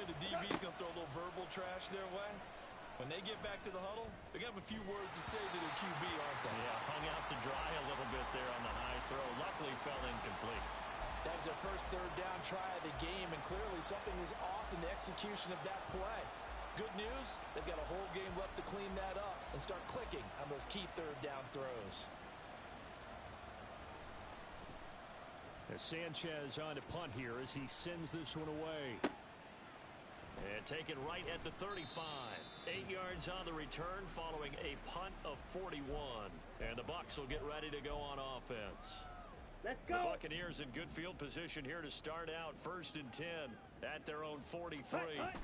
Normally the DB's going to throw a little verbal trash their way. When they get back to the huddle, they're going to have a few words to say to their QB, aren't they? Yeah, hung out to dry a little bit there on the high throw. Luckily fell incomplete. That was their first third down try of the game, and clearly something was off in the execution of that play. Good news, they've got a whole game left to clean that up and start clicking on those key third down throws. As Sanchez on to punt here as he sends this one away. And taken right at the 35. 8 yards on the return following a punt of 41. And the Bucs will get ready to go on offense. Let's go. The Buccaneers in good field position here to start out 1st and 10 at their own 43. Love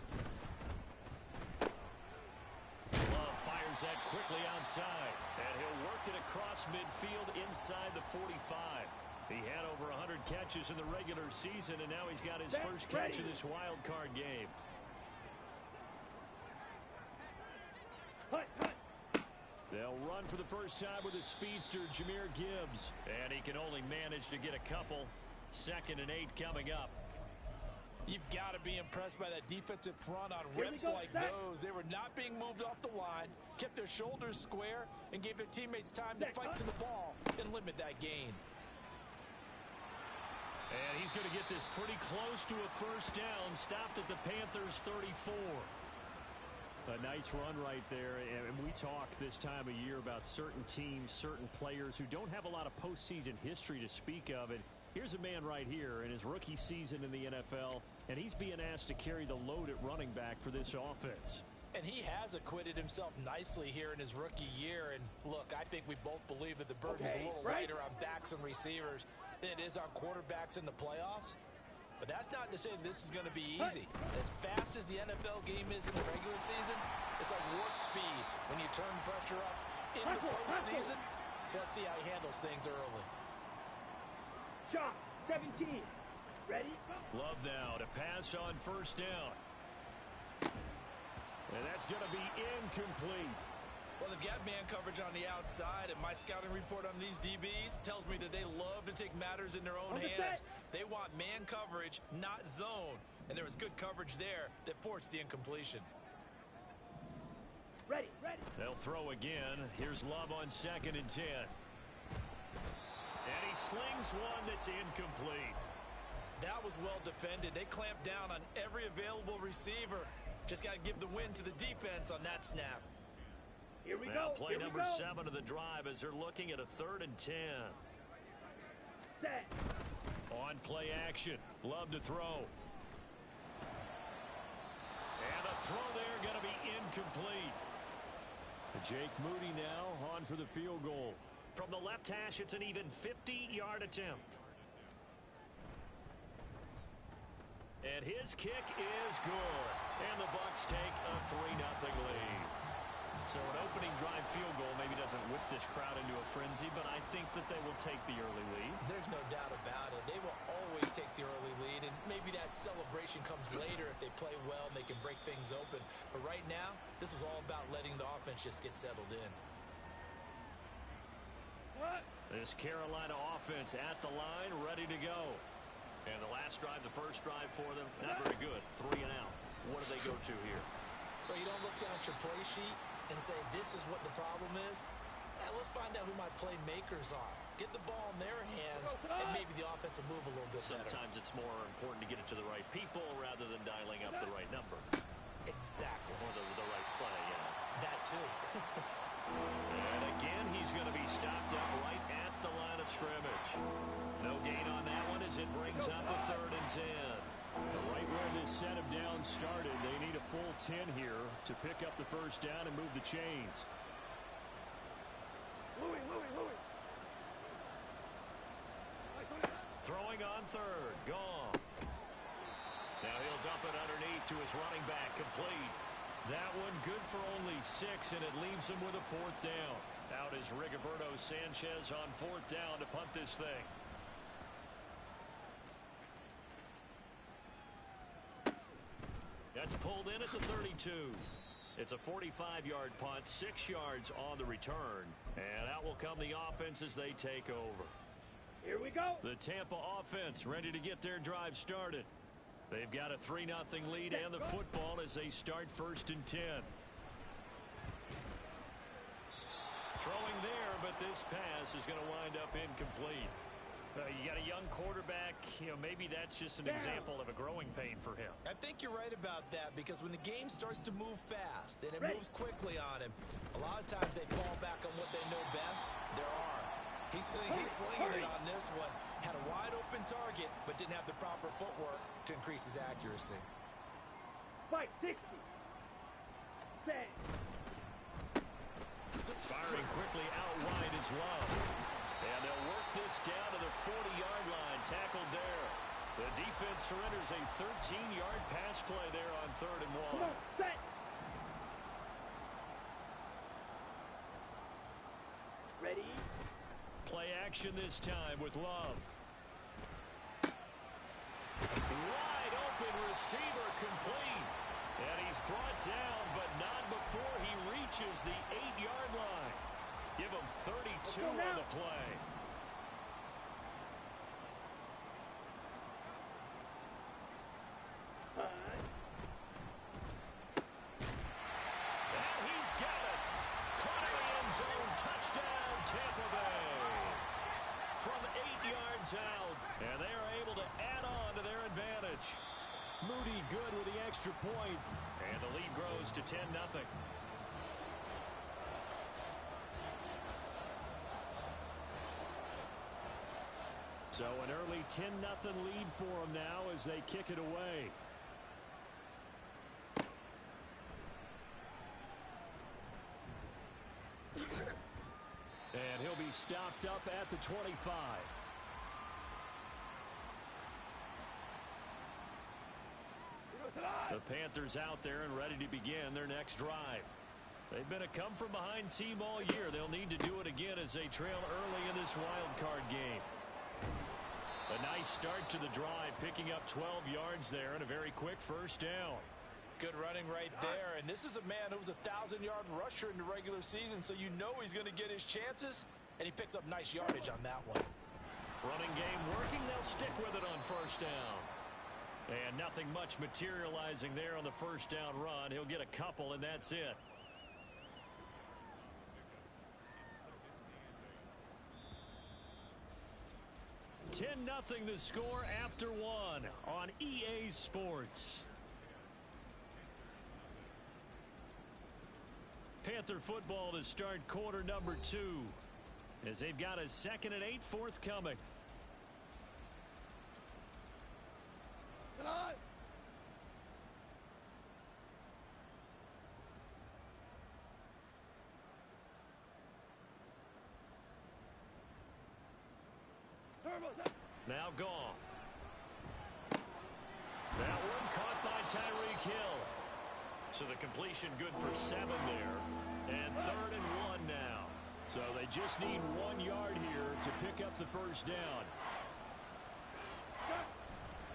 fires that quickly outside. And he'll work it across midfield inside the 45. He had over 100 catches in the regular season, and now he's got his first catch in this wild card game. They'll run for the first time with a speedster, Jahmyr Gibbs. And he can only manage to get a couple. 2nd and 8 coming up. You've got to be impressed by that defensive front on reps like those. They were not being moved off the line, kept their shoulders square, and gave their teammates time to fight to the ball and limit that gain. And he's going to get this pretty close to a first down. Stopped at the Panthers' 34. A nice run right there. And we talk this time of year about certain teams, certain players who don't have a lot of postseason history to speak of. And here's a man right here in his rookie season in the NFL, and he's being asked to carry the load at running back for this offense. And he has acquitted himself nicely here in his rookie year. And look, I think we both believe that the burden is a little lighter on backs and receivers than it is on quarterbacks in the playoffs. But that's not to say that this is going to be easy. As fast as the NFL game is in the regular season, it's like warp speed when you turn pressure up in the postseason. So let's see how he handles things early. Shot, 17. Ready? Love now to pass on first down. And that's going to be incomplete. Well, they've got man coverage on the outside, and my scouting report on these DBs tells me that they love to take matters in their own hands. They want man coverage, not zone. And there was good coverage there that forced the incompletion. Ready. They'll throw again. Here's Love on 2nd and 10. And he slings one that's incomplete. That was well defended. They clamped down on every available receiver. Just got to give the win to the defense on that snap. Here we now go. Play number 7 of the drive as they're looking at a 3rd and 10. Set. On play action. Love to throw. And the throw there going to be incomplete. Jake Moody now on for the field goal. From the left hash, it's an even 50-yard attempt. And his kick is good. And the Bucs take a 3-0 lead. So an opening drive field goal maybe doesn't whip this crowd into a frenzy, but I think that they will take the early lead. There's no doubt about it. They will always take the early lead, and maybe that celebration comes later if they play well and they can break things open. But right now, this was all about letting the offense just get settled in. This Carolina offense at the line, ready to go. And the last drive, the first drive for them, not very good. 3 and out. What do they go to here? Well, you don't look down at your play sheet and say, this is what the problem is. Let's find out who my playmakers are. Get the ball in their hands, and maybe the offense will move a little bit better. Sometimes it's more important to get it to the right people rather than dialing up the right number. Exactly. Or the right play, yeah. That too. And again, he's going to be stopped up right at the line of scrimmage. No gain on that one as it brings up a 3rd and 10. Right where this set of downs started, they need a full 10 here to pick up the first down and move the chains. Louis. Throwing on 3rd, Goff. Now he'll dump it underneath to his running back, complete. That one good for only 6, and it leaves him with a 4th down. Out is Rigoberto Sanchez on 4th down to punt this thing. That's pulled in at the 32. It's a 45-yard punt, 6 yards on the return. And out will come the offense as they take over. Here we go. The Tampa offense ready to get their drive started. They've got a 3-0 lead and the football as they start 1st and 10. Throwing there, but this pass is going to wind up incomplete. You got a young quarterback, maybe that's just an example of a growing pain for him. I think you're right about that, because when the game starts to move fast and it moves quickly on him, a lot of times they fall back on what they know best, their arm. He's slinging it on this one. Had a wide open target, but didn't have the proper footwork to increase his accuracy. Fight 60. Set. Firing quickly out wide is Love. And they'll work this down to the 40-yard line. Tackled there. The defense surrenders a 13-yard pass play there on 3rd and 1. Come on, set. Ready? Play action this time with Love. Wide open receiver complete. And he's brought down, but not before he reaches the 8-yard line. Give him 32 on the play. And he's got it. Caught in the end zone. Touchdown, Tampa Bay. From 8 yards out. And they are able to add on to their advantage. Moody good with the extra point. And the lead grows to 10-0. So an early 10-0 lead for them now as they kick it away. And he'll be stopped up at the 25. The Panthers out there and ready to begin their next drive. They've been a come-from-behind team all year. They'll need to do it again as they trail early in this wild card game. A nice start to the drive, picking up 12 yards there and a very quick 1st down. Good running right there, and this is a man who was a 1,000-yard rusher in the regular season, so you know he's going to get his chances, and he picks up nice yardage on that one. Running game working, they'll stick with it on 1st down. And nothing much materializing there on the 1st down run. He'll get a couple, and that's it. $10-0 the score after 1 on EA Sports. Panther football to start quarter number 2 as they've got a 2nd and 8 forthcoming. Come on. Now gone. That one caught by Tyreek Hill. So the completion good for 7 there. And 3rd and 1 now. So they just need 1 yard here to pick up the 1st down.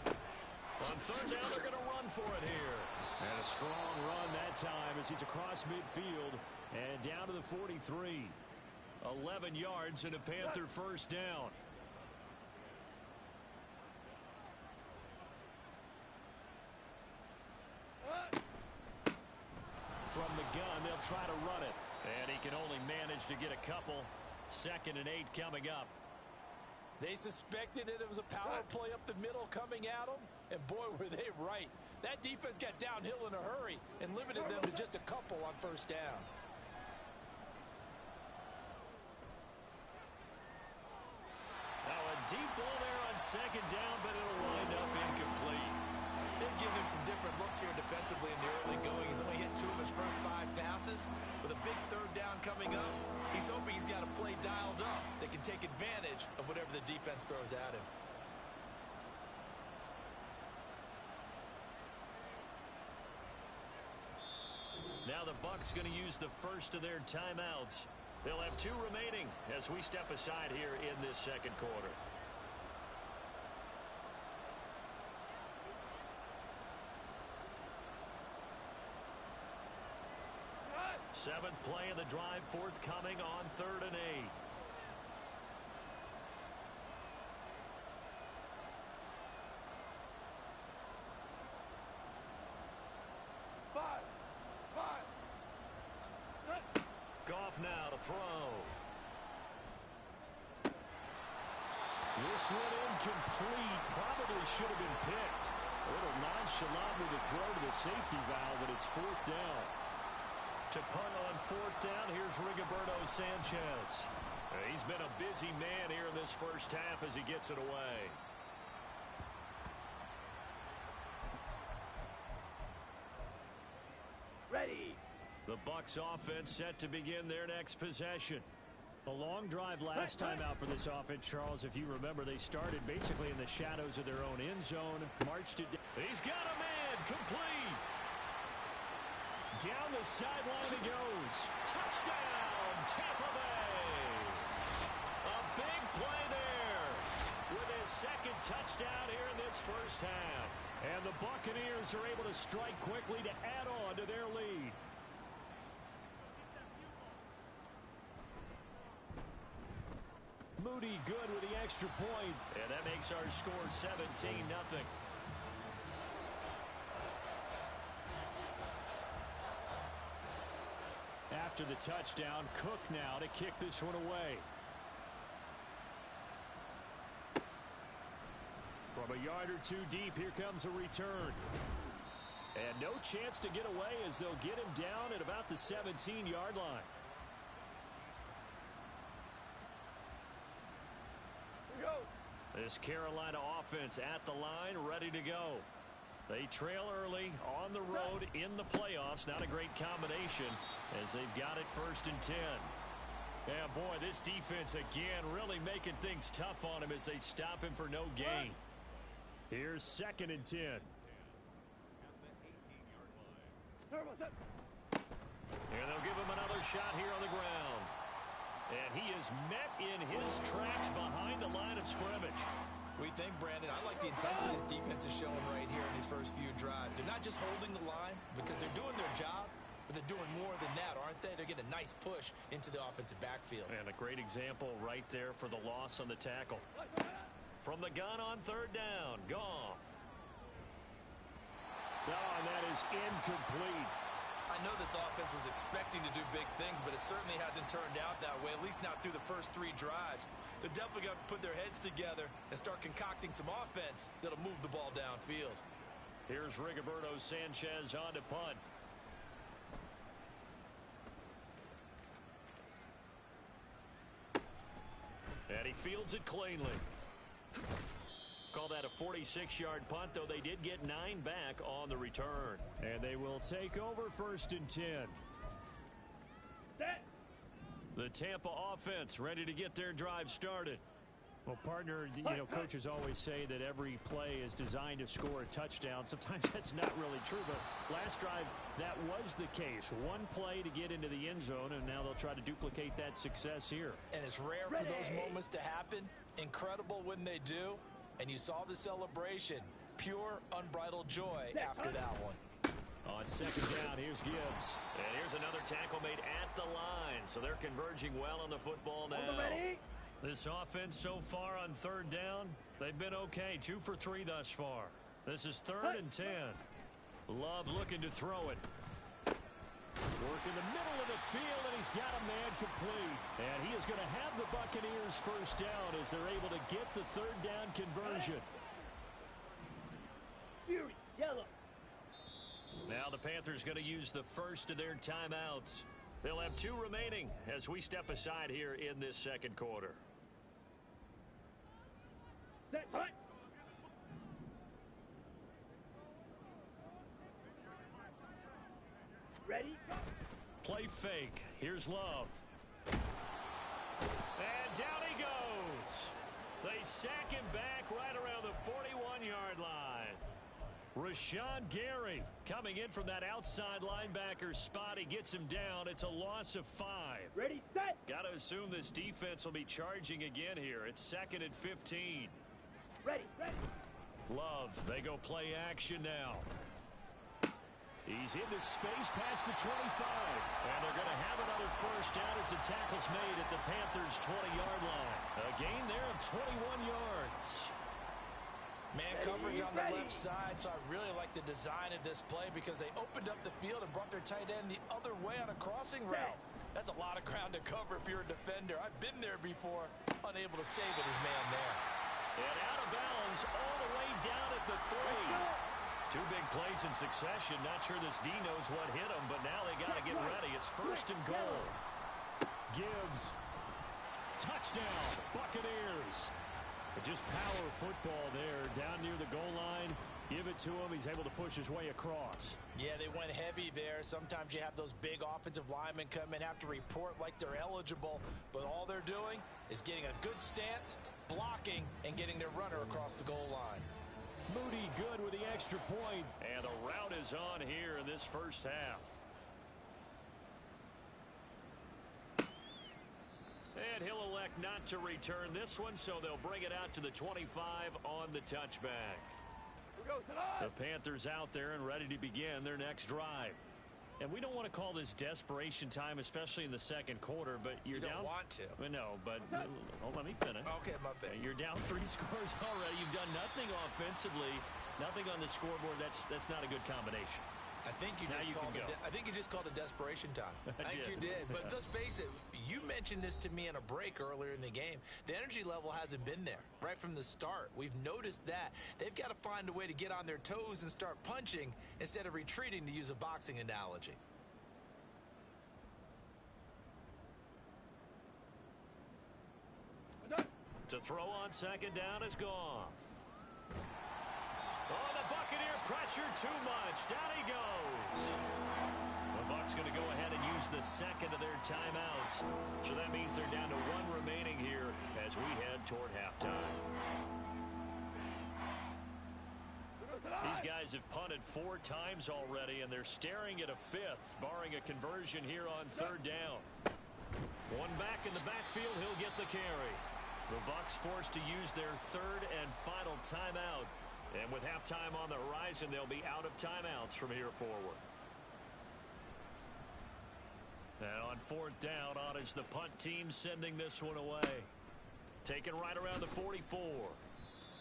On 3rd down, they're going to run for it here. And a strong run that time as he's across midfield and down to the 43. 11 yards and a Panther 1st down. From the gun, they'll try to run it. And he can only manage to get a couple. 2nd and 8 coming up. They suspected that it was a power play up the middle coming at them, and boy, were they right. That defense got downhill in a hurry and limited them to just a couple on 1st down. Now a deep ball there on 2nd down, but it'll wind up incomplete. They've given him some different looks here defensively in the early going. He's only hit 2 of his first 5 passes. With a big 3rd down coming up, he's hoping he's got a play dialed up that can take advantage of whatever the defense throws at him. Now the Bucs going to use the first of their timeouts. They'll have 2 remaining as we step aside here in this 2nd quarter. 7th play of the drive forthcoming on 3rd and 8. off now to throw. This one incomplete. Probably should have been picked. A little nonchalant with the throw to the safety valve, but it's fourth down. To punt on fourth down, here's Rigoberto Sanchez. He's been a busy man here in this first half as he gets it away. Ready. The Bucs offense set to begin their next possession. A long drive last time out for this offense, Charles. If you remember, they started basically in the shadows of their own end zone, marched it. He's got a man, complete. Down the sideline he goes. Touchdown, Tampa Bay. A big play there with his second touchdown here in this first half. And the Buccaneers are able to strike quickly to add on to their lead. Moody good with the extra point. And that makes our score 17-0. After the touchdown, Cook now to kick this one away. From a yard or two deep, here comes a return. And no chance to get away as they'll get him down at about the 17-yard line. This Carolina offense at the line, ready to go. They trail early on the road in the playoffs. Not a great combination as they've got it 1st and 10. Yeah, boy, this defense again really making things tough on him as they stop him for no gain. Here's 2nd and 10. And they'll give him another shot here on the ground. And he is met in his tracks behind the line of scrimmage. We think, Brandon, I like the intensity this defense is showing right here in these first few drives. They're not just holding the line because they're doing their job, but they're doing more than that, aren't they? They're getting a nice push into the offensive backfield. And a great example right there for the loss on the tackle. From the gun on 3rd down, Goff. Oh, and that is incomplete. I know this offense was expecting to do big things, but it certainly hasn't turned out that way, at least not through the first 3 drives. They're definitely going to have to put their heads together and start concocting some offense that'll move the ball downfield. Here's Rigoberto Sanchez on to punt. And he fields it cleanly. Call that a 46-yard punt, though they did get 9 back on the return. And they will take over 1st and 10. Set. The Tampa offense ready to get their drive started. Well, partner, coaches always say that every play is designed to score a touchdown. Sometimes that's not really true, but last drive, that was the case. One play to get into the end zone, and now they'll try to duplicate that success here. And it's rare for those moments to happen. Incredible when they do. And you saw the celebration. Pure, unbridled joy after that one. On 2nd down, here's Gibbs. And here's another tackle made at the line. So they're converging well on the football now. This offense so far on 3rd down, they've been okay. 2 for 3 thus far. This is 3rd and 10. Love looking to throw it. Work in the middle of the field, and he's got a man complete. And he is going to have the Buccaneers 1st down as they're able to get the 3rd down conversion. Fury, yellow. Now the Panthers going to use the first of their timeouts. They'll have 2 remaining as we step aside here in this 2nd quarter. Set, punt. Ready? Play fake. Here's Love. And down he goes. They sack him back right around the 41-yard line. Rashawn Gary coming in from that outside linebacker spot. He gets him down. It's a loss of 5. Ready, set. Got to assume this defense will be charging again here. It's 2nd and 15. Ready. Love, they go play action now. He's into space past the 25. And they're going to have another 1st down as the tackle's made at the Panthers' 20-yard line. A gain there of 21 yards. Man coverage on the left side, so I really like the design of this play because they opened up the field and brought their tight end the other way on a crossing route. That's a lot of ground to cover if you're a defender. I've been there before, unable to save with his man there. And out of bounds all the way down at the 3. 2 big plays in succession. Not sure this D knows what hit him, but now they got to get ready. It's 1st and goal. Gibbs. Touchdown, Buccaneers. Just power football there down near the goal line. Give it to him. He's able to push his way across. Yeah, they went heavy there. Sometimes you have those big offensive linemen come in, have to report like they're eligible, but all they're doing is getting a good stance, blocking, and getting their runner across the goal line. Moody good with the extra point, and the route is on here in this first half. And he'll elect not to return this one, so they'll bring it out to the 25 on the touchback. The Panthers out there and ready to begin their next drive. And we don't want to call this desperation time, especially in the second quarter, but you're down. You don't want to. No, but let me finish. Okay, my bad. You're down 3 scores already. You've done nothing offensively, nothing on the scoreboard. That's not a good combination. I think you just called it desperation time. I think you did. But let's face it, you mentioned this to me in a break earlier in the game. The energy level hasn't been there right from the start. We've noticed that. They've got to find a way to get on their toes and start punching instead of retreating, to use a boxing analogy. To throw on second down is Goff. Oh, the Buccaneer pressure too much. Down he goes. The Bucs going to go ahead and use the second of their timeouts. So that means they're down to 1 remaining here as we head toward halftime. These guys have punted 4 times already, and they're staring at a 5th, barring a conversion here on 3rd down. One back in the backfield, he'll get the carry. The Bucs forced to use their 3rd and final timeout. And with halftime on the horizon, they'll be out of timeouts from here forward. And on 4th down, on is the punt team sending this one away. Taken right around the 44.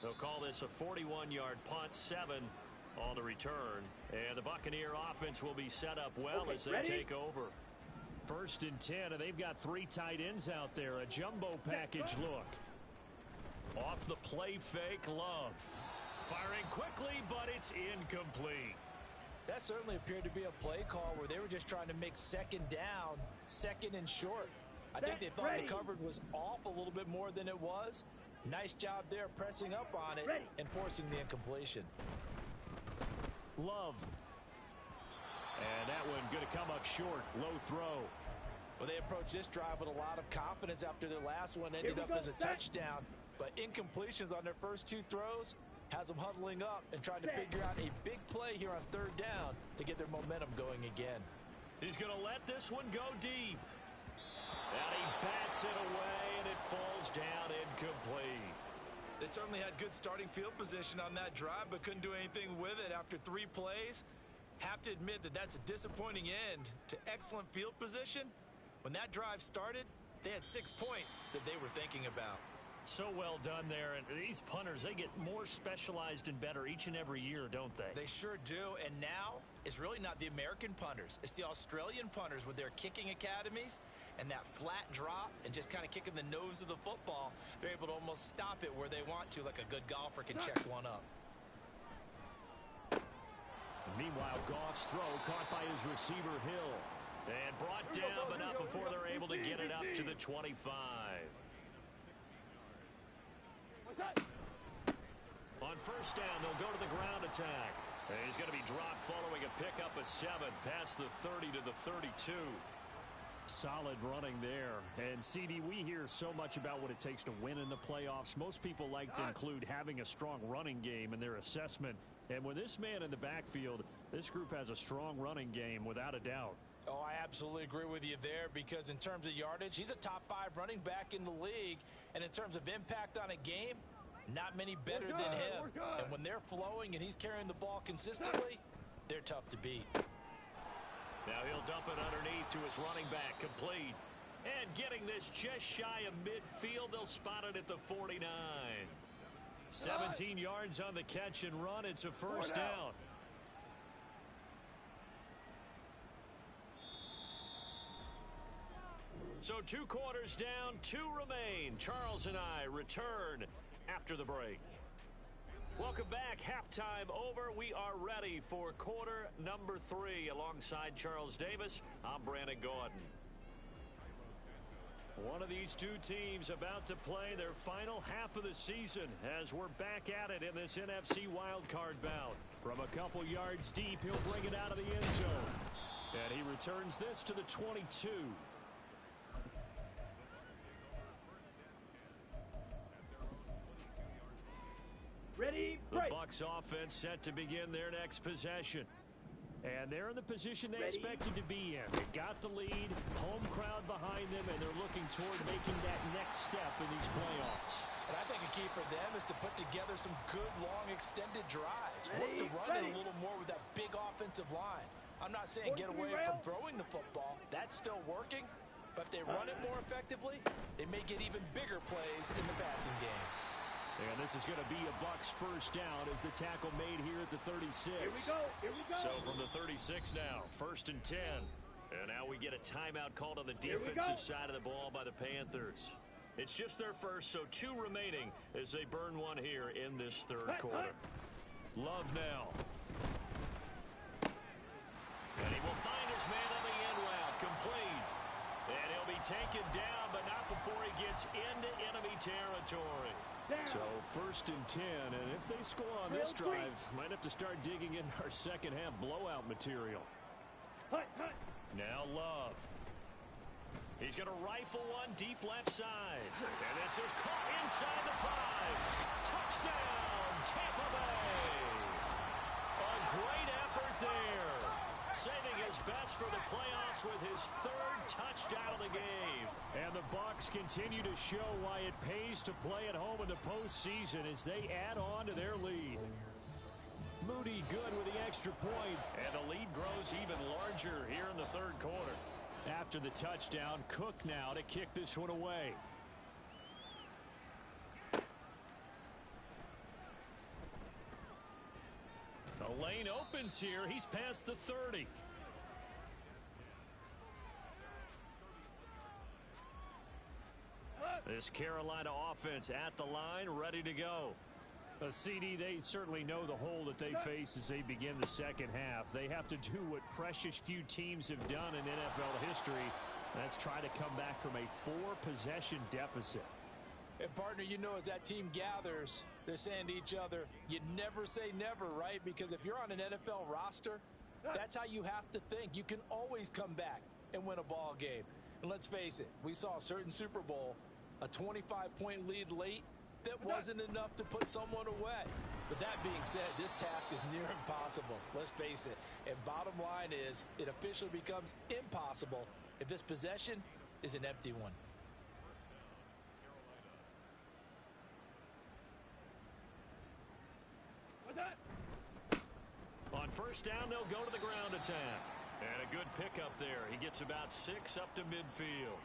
They'll call this a 41-yard punt, 7 on the return. And the Buccaneer offense will be set up well as they take over. 1st and 10, and they've got 3 tight ends out there. A jumbo package look. Off the play fake, Love. Firing quickly, but it's incomplete. That certainly appeared to be a play call where they were just trying to make 2nd down, 2nd and short. I think they thought the coverage was off a little bit more than it was. Nice job there pressing up on it and forcing the incompletion. Love. And that one going to come up short. Low throw. Well, they approached this drive with a lot of confidence after their last one ended up as a touchdown. But incompletions on their first 2 throws has them huddling up and trying to figure out a big play here on 3rd down to get their momentum going again. He's going to let this one go deep. And he bats it away, and it falls down incomplete. They certainly had good starting field position on that drive, but couldn't do anything with it after 3 plays. Have to admit that that's a disappointing end to excellent field position. When that drive started, they had 6 points that they were thinking about. So well done there, and these punters, they get more specialized and better each and every year, don't they? They sure do, and now it's really not the American punters. It's the Australian punters with their kicking academies and that flat drop and just kind of kicking the nose of the football. They're able to almost stop it where they want to, like a good golfer can check one up. Meanwhile, Goff's throw caught by his receiver, Hill. And brought down, but not before they're able to get it up to the 25. On 1st down, they'll go to the ground attack. And he's going to be dropped following a pickup of 7 past the 30 to the 32. Solid running there. And, CD, we hear so much about what it takes to win in the playoffs. Most people like to include having a strong running game in their assessment. And with this man in the backfield, this group has a strong running game without a doubt. Oh, I absolutely agree with you there because in terms of yardage, he's a top 5 running back in the league. And in terms of impact on a game, not many better than him. And when they're flowing and he's carrying the ball consistently, they're tough to beat. Now he'll dump it underneath to his running back, complete. And getting this just shy of midfield, they'll spot it at the 49. 17 yards on the catch and run. It's a first down. So 2 quarters down, 2 remain. Charles and I return after the break. Welcome back. Halftime over. We are ready for quarter number 3. Alongside Charles Davis, I'm Brandon Gordon. One of these 2 teams about to play their final half of the season as we're back at it in this NFC wildcard bout. From a couple yards deep, he'll bring it out of the end zone. And he returns this to the 22. Ready, the break. Bucs offense set to begin their next possession. And they're in the position they expected to be in. They got the lead, home crowd behind them, and they're looking toward making that next step in these playoffs. And I think a key for them is to put together some good, long, extended drives. Work the run in a little more with that big offensive line. I'm not saying get away from throwing the football. That's still working. But if they run it more effectively, they may get even bigger plays in the passing game. And this is going to be a Bucs first down as the tackle made here at the 36. Here we go. Here we go. So from the 36 now, 1st and 10. And now we get a timeout called on the defensive side of the ball by the Panthers. It's just their first, so 2 remaining as they burn one here in this third quarter. Love now. And he will find his man on the end route, complete. And he'll be taken down, but not before he gets into enemy territory. So 1st and 10, and if they score on this drive, might have to start digging in our second half blowout material. Now Love. He's going to rifle one deep left side. And this is caught inside the 5. Touchdown, Tampa Bay. A great effort there. Saving his best for the playoffs with his 3rd touchdown of the game. And the Bucs continue to show why it pays to play at home in the postseason as they add on to their lead. Moody good with the extra point, and the lead grows even larger here in the third quarter. After the touchdown, Cook now to kick this one away. The lane opens here. He's past the 30. This Carolina offense at the line, ready to go. A CD, they certainly know the hole that they face as they begin the second half. They have to do what precious few teams have done in NFL history. That's try to come back from a 4-possession deficit. And partner, you know, as that team gathers, they're saying to each other, you never say never, right? Because if you're on an NFL roster, that's how you have to think. You can always come back and win a ball game. And let's face it, we saw a certain Super Bowl, a 25-point lead late, that wasn't enough to put someone away. But that being said, this task is near impossible. Let's face it. And bottom line is, it officially becomes impossible if this possession is an empty one. What's that? On first down, they'll go to the ground attack. And a good pickup there. He gets about 6 up to midfield.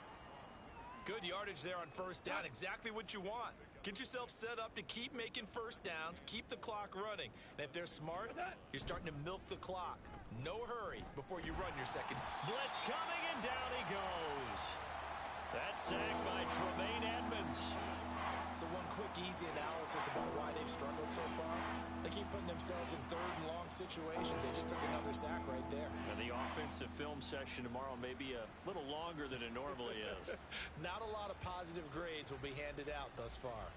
Good yardage there on first down. Exactly what you want. Get yourself set up to keep making first downs, keep the clock running. And if they're smart, you're starting to milk the clock. No hurry before you run your second. Blitz coming, and down he goes. That's sacked by Tremaine Edmonds. So one quick, easy analysis about why they've struggled so far. They keep putting themselves in 3rd and long situations. They just took another sack right there. And the offensive film session tomorrow may be a little longer than it normally is. Not a lot of positive grades will be handed out thus far.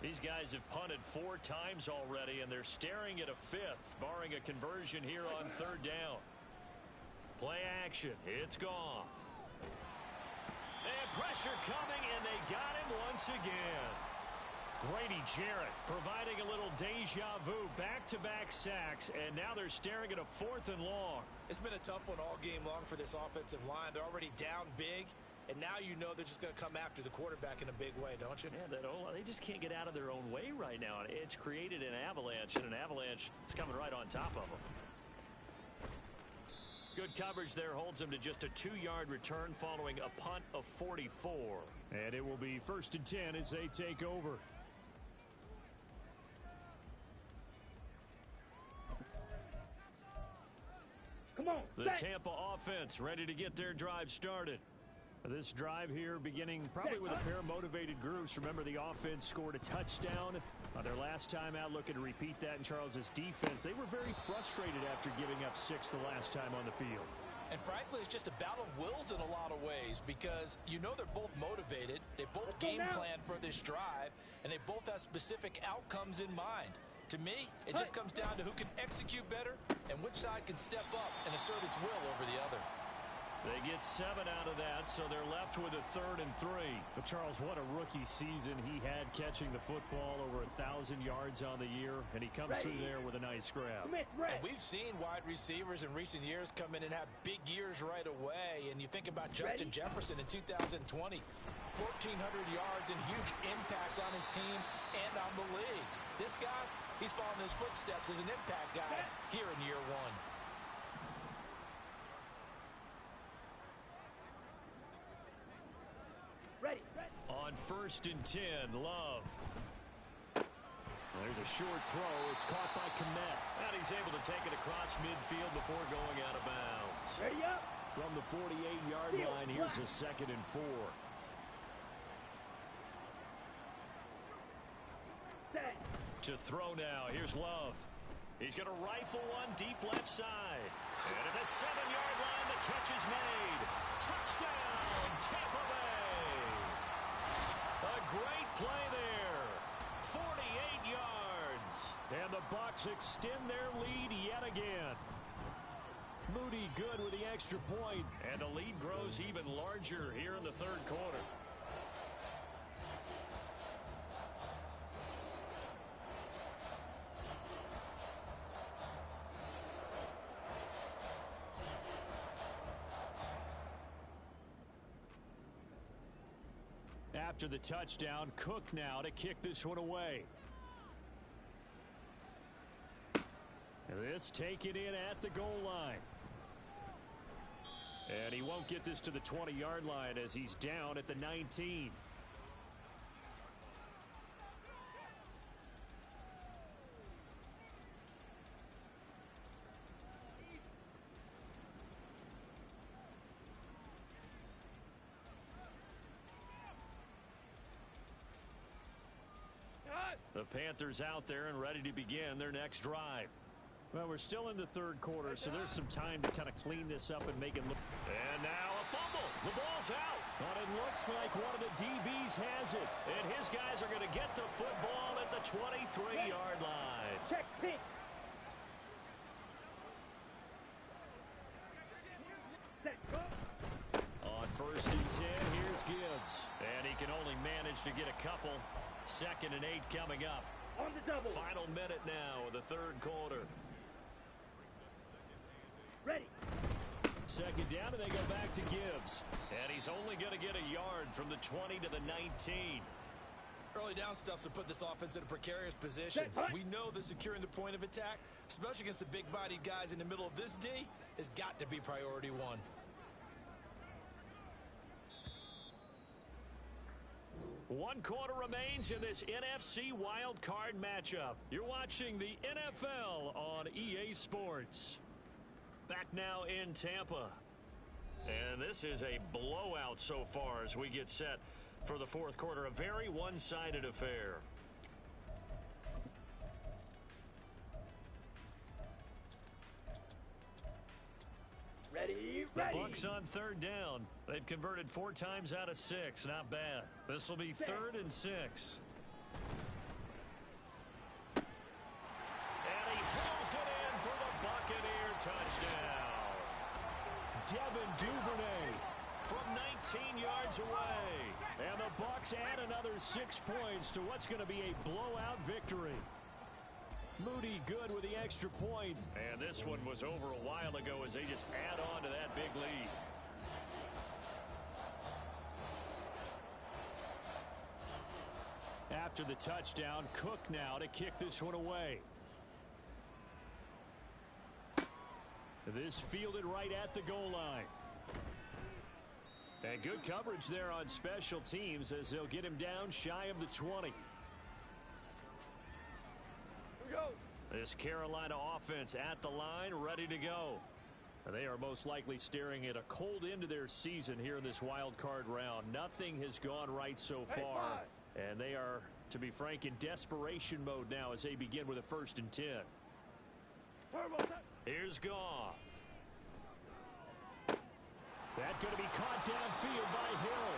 These guys have punted 4 times already, and they're staring at a 5th, barring a conversion here on 3rd down. Play action. It's Goff. And pressure coming, and they got him once again. Grady Jarrett providing a little deja vu, back-to-back sacks, and now they're staring at a 4th and long. It's been a tough one all game long for this offensive line. They're already down big, and now you know they're just going to come after the quarterback in a big way, don't you? Yeah, they just can't get out of their own way right now. It's created an avalanche, and an avalanche is coming right on top of them. Good coverage there holds them to just a 2-yard return following a punt of 44. And it will be 1st and 10 as they take over. Come on. The Tampa offense ready to get their drive started. This drive here beginning probably with a pair of motivated groups. Remember, the offense scored a touchdown their last time out, looking to repeat that in Charles's defense. They were very frustrated after giving up 6 the last time on the field. And frankly, it's just a battle of wills in a lot of ways because you know they're both motivated. They both game plan for this drive, and they both have specific outcomes in mind. To me, it just comes down to who can execute better and which side can step up and assert its will over the other. They get 7 out of that, so they're left with a 3rd and 3. But Charles, what a rookie season he had, catching the football over 1,000 yards on the year, and he comes through there with a nice grab. And we've seen wide receivers in recent years come in and have big years right away. And you think about Justin Jefferson in 2020, 1,400 yards and huge impact on his team and on the league. This guy, he's following his footsteps as an impact guy here in year 1. On 1st and 10, Love. There's a short throw. It's caught by Kmet. And he's able to take it across midfield before going out of bounds. Ready up. From the 48-yard line, here's a 2nd and 4. To throw now, here's Love. He's going to rifle one deep left side. And at the 7-yard line, the catch is made. Touchdown, Tampa Bay. A great play there. 48 yards. And the Bucs extend their lead yet again. Moody good with the extra point. And the lead grows even larger here in the 3rd quarter. After the touchdown, Cook now to kick this one away. This taken in at the goal line. And he won't get this to the 20-yard line as he's down at the 19. The Panthers out there and ready to begin their next drive. Well, we're still in the 3rd quarter, so there's some time to kind of clean this up and make it look. And now a fumble. The ball's out. But it looks like one of the DBs has it. And his guys are going to get the football at the 23-yard line. Check pick. On 1st and 10, here's Gibbs. And he can only manage to get a couple. 2nd and 8 coming up. On the double. Final minute now of the 3rd quarter. Ready. 2nd down, and they go back to Gibbs. And he's only going to get a yard from the 20 to the 19. Early down stuff to put this offense in a precarious position. We know that securing the point of attack, especially against the big-bodied guys in the middle of this D, has got to be priority 1. One quarter remains in this NFC Wild Card matchup. You're watching the NFL on EA Sports. Back now in Tampa. And this is a blowout so far as we get set for the 4th quarter. A very one-sided affair. Ready. The Bucs on 3rd down. They've converted 4 times out of 6. Not bad. This will be 3rd and 6. And he pulls it in for the Buccaneer touchdown. Devin Duvernay from 19 yards away. And the Bucs add another 6 points to what's going to be a blowout victory. Moody good with the extra point. And this one was over a while ago as they just add on to that big lead. After the touchdown, Cook now to kick this one away. This fielded right at the goal line. And good coverage there on special teams as they'll get him down shy of the 20. Go. This Carolina offense at the line, ready to go. They are most likely staring at a cold end to their season here in this wild card round. Nothing has gone right so far, and they are, to be frank, in desperation mode now as they begin with a 1st and 10. Here's Goff. That's going to be caught downfield by Hill.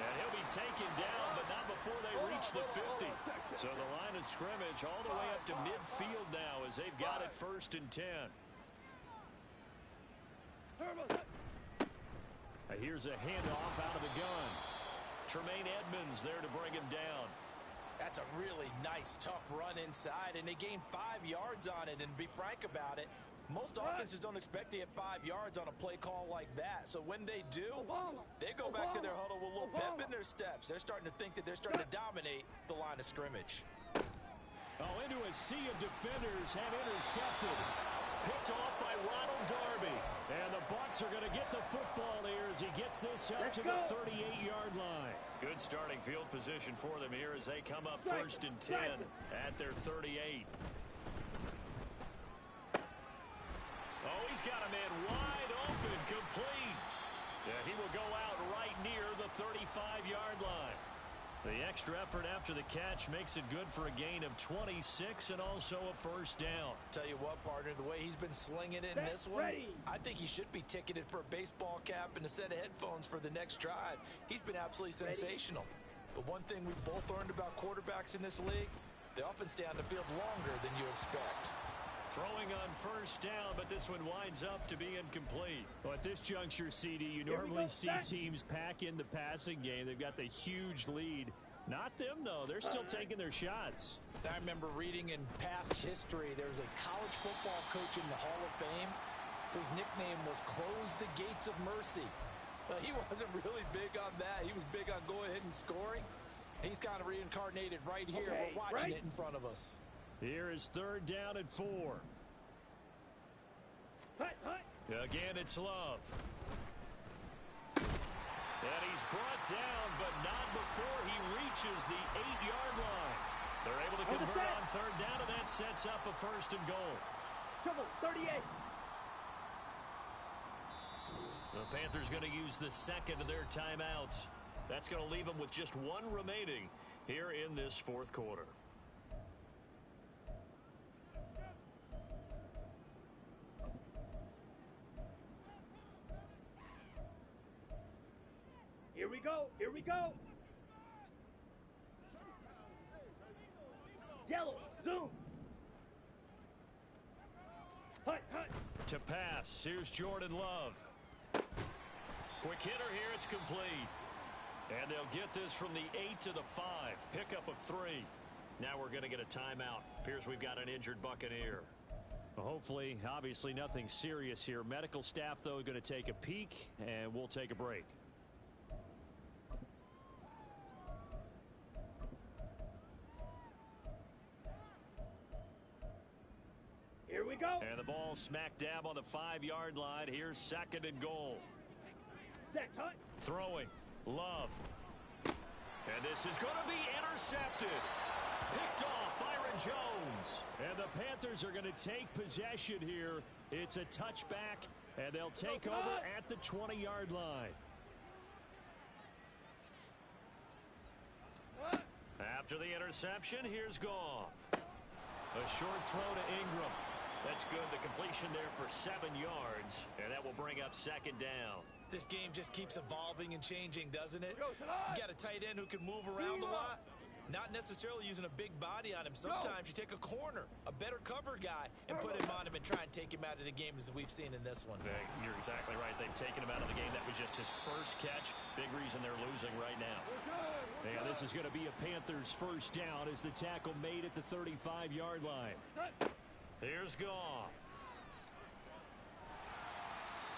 And he'll be taken down, but not before they reach the 50. So the line of scrimmage all the way up to midfield now as they've got it 1st and 10. Here's a handoff out of the gun. Tremaine Edmonds there to bring him down. That's a really nice, tough run inside, and they gained 5 yards on it. And to be frank about it, most offenses don't expect to get 5 yards on a play call like that. So when they do, they go back to their huddle with a little pep in their steps. They're starting to think that they're starting to dominate the line of scrimmage. Oh, into a sea of defenders and intercepted. Picked off by Ronald Darby. And the Bucs are going to get the football here as he gets this up to the 38-yard line. Good starting field position for them here as they come up 1st and 10 at their 38. Oh, he's got a man wide open, complete. Yeah, he will go out right near the 35-yard line. The extra effort after the catch makes it good for a gain of 26 and also a 1st down. Tell you what, partner, the way he's been slinging it in this one, I think he should be ticketed for a baseball cap and a set of headphones for the next drive. He's been absolutely sensational. But one thing we've both learned about quarterbacks in this league, they often stay on the field longer than you expect. Throwing on 1st down, but this one winds up to be incomplete. Well, at this juncture, CD, you normally see teams pack in the passing game. They've got the huge lead. Not them, though. They're still taking their shots. I remember reading in past history, there was a college football coach in the Hall of Fame whose nickname was Close the Gates of Mercy. He wasn't really big on that. He was big on going ahead and scoring. He's kind of reincarnated right here. We're watching it in front of us. Here is 3rd down and 4. Again, it's Love. And he's brought down, but not before he reaches the 8-yard line. They're able to convert on 3rd down, and that sets up a 1st and goal. Trouble, 38. The Panthers going to use the 2nd of their timeouts. That's going to leave them with just 1 remaining here in this 4th quarter. Here we go. Here we go. Yellow, zoom. Hut, hut. To pass, here's Jordan Love. Quick hitter here, it's complete. And they'll get this from the 8 to the 5. Pickup of 3. Now we're going to get a timeout. Appears we've got an injured Buccaneer. Well, hopefully, obviously nothing serious here. Medical staff, though, going to take a peek, and we'll take a break. Here we go. And the ball smack dab on the 5-yard line. Here's 2nd and goal. Set, hut. Throwing. Love. And this is going to be intercepted. Picked off Byron Jones. And the Panthers are going to take possession here. It's a touchback, and they'll take over at the 20-yard line. After the interception, here's Goff. A short throw to Ingram. That's good. The completion there for 7 yards, and that will bring up 2nd down. This game just keeps evolving and changing, doesn't it? You got a tight end who can move around a lot. Not necessarily using a big body on him. Sometimes you take a corner, a better cover guy, and put him on him and try and take him out of the game as we've seen in this one. You're exactly right. They've taken him out of the game. That was just his first catch. Big reason they're losing right now. And this is going to be a Panthers 1st down as the tackle made at the 35-yard line. Here's Goff.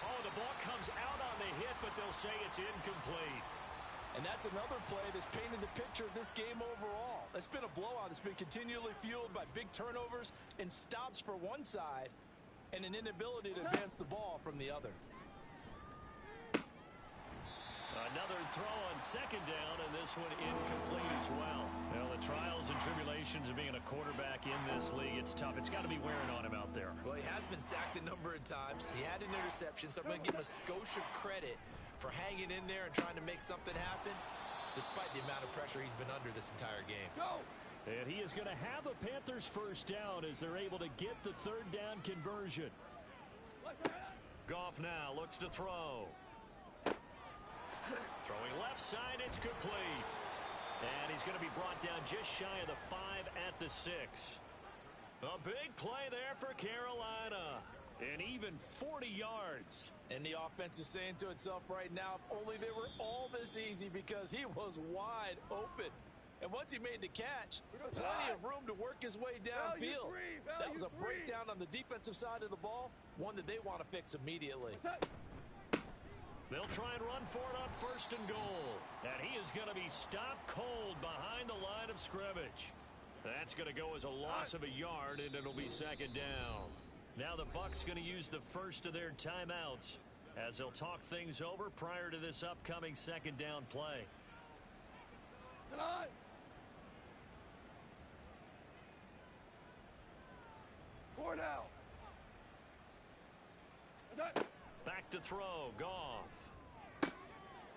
Oh, the ball comes out on the hit, but they'll say it's incomplete. And that's another play that's painted the picture of this game overall. It's been a blowout. It's been continually fueled by big turnovers and stops for one side and an inability to advance the ball from the other. Another throw on second down, and this one incomplete as well. Well, the trials and tribulations of being a quarterback in this league, it's tough. It's got to be wearing on him out there. Well, he has been sacked a number of times. He had an interception, so I'm going to give him a skosh of credit for hanging in there and trying to make something happen, despite the amount of pressure he's been under this entire game. Go! And he is going to have a Panthers first down as they're able to get the third down conversion. Goff now looks to throw. Throwing left side, it's complete. And he's going to be brought down just shy of the 5 at the 6. A big play there for Carolina. And even 40 yards. And the offense is saying to itself right now, if only they were all this easy, because he was wide open. And once he made the catch, plenty of room to work his way downfield. That was a breakdown on the defensive side of the ball, one that they want to fix immediately. They'll try and run for it on first and goal. And he is going to be stopped cold behind the line of scrimmage. That's going to go as a loss of a yard, and it'll be second down. Now the Bucs going to use the first of their timeouts as they'll talk things over prior to this upcoming second down play. Come on! Cornell! Back to throw. Goff.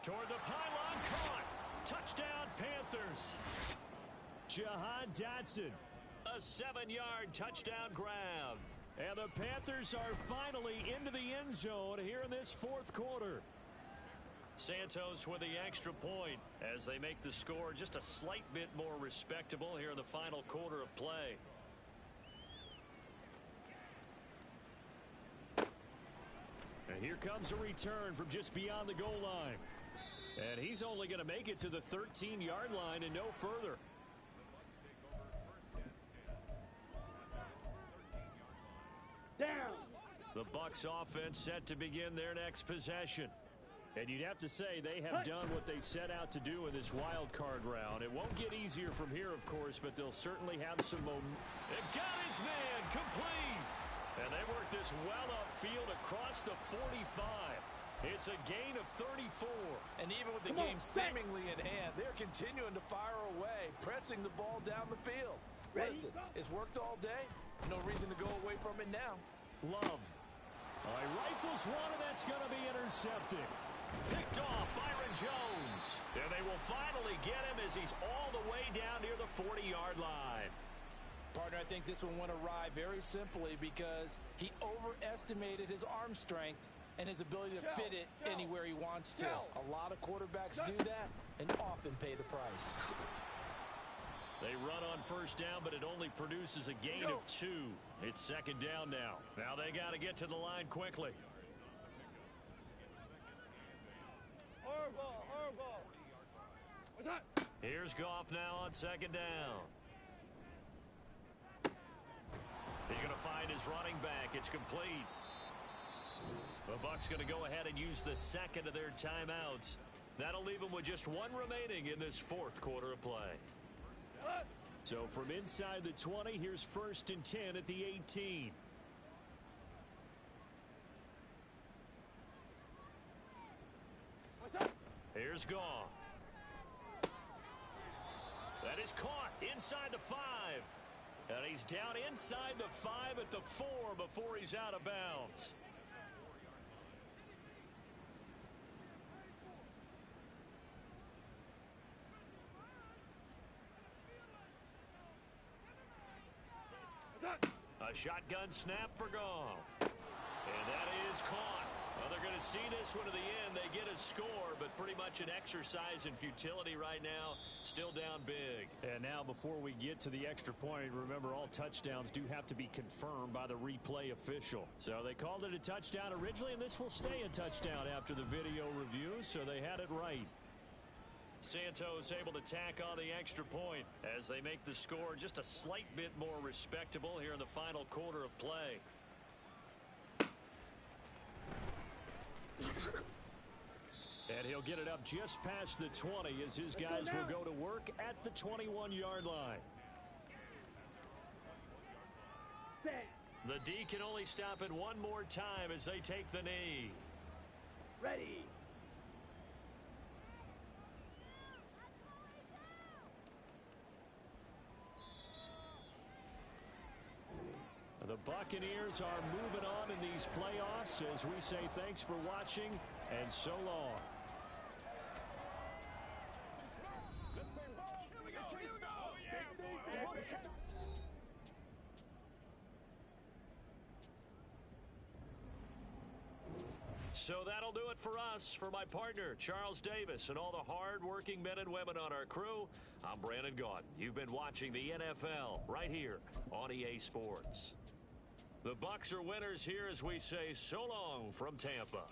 Toward the pylon. Caught. Touchdown, Panthers. Jahan Dotson. A 7-yard touchdown grab. And the Panthers are finally into the end zone here in this fourth quarter. Santos with the extra point as they make the score just a slight bit more respectable here in the final quarter of play. And here comes a return from just beyond the goal line. And he's only going to make it to the 13-yard line and no further. Down! The Bucs offense set to begin their next possession. And you'd have to say they have done what they set out to do in this wild card round. It won't get easier from here, of course, but they'll certainly have some momentum. It got his man complete. And they work this well upfield across the 45. It's a gain of 34. And even with the game seemingly in hand, they're continuing to fire away, pressing the ball down the field. Listen, it's worked all day. No reason to go away from it now. Love. He rifles one, and that's going to be intercepted. Picked off Byron Jones. And they will finally get him as he's all the way down near the 40-yard line. Partner, I think this one went awry very simply because he overestimated his arm strength and his ability to fit it anywhere he wants to. A lot of quarterbacks do that and often pay the price. They run on first down, but it only produces a gain of 2. It's second down now. Now they got to get to the line quickly. Horrible! What's that? Here's Goff now on second down. He's going to find his running back. It's complete. The Bucs going to go ahead and use the second of their timeouts. That'll leave them with just one remaining in this fourth quarter of play. So from inside the 20, here's first and 10 at the 18. Here's Goff. That is caught inside the 5. And he's down inside the 5 at the 4 before he's out of bounds. A shotgun snap for Goff. And that is caught. Well, they're going to see this one to the end. They get a score, but pretty much an exercise in futility right now. Still down big. And now before we get to the extra point, remember all touchdowns do have to be confirmed by the replay official. So they called it a touchdown originally, and this will stay a touchdown after the video review, so they had it right. Santos able to tack on the extra point as they make the score just a slight bit more respectable here in the final quarter of play. And he'll get it up just past the 20 as his guys will go to work at the 21-yard line. The D can only stop it one more time as they take the knee. Ready. Buccaneers are moving on in these playoffs as we say thanks for watching and so long. So that'll do it for us. For my partner, Charles Davis, and all the hard-working men and women on our crew, I'm Brandon Gaudin. You've been watching the NFL right here on EA Sports. The Bucs are winners here as we say so long from Tampa.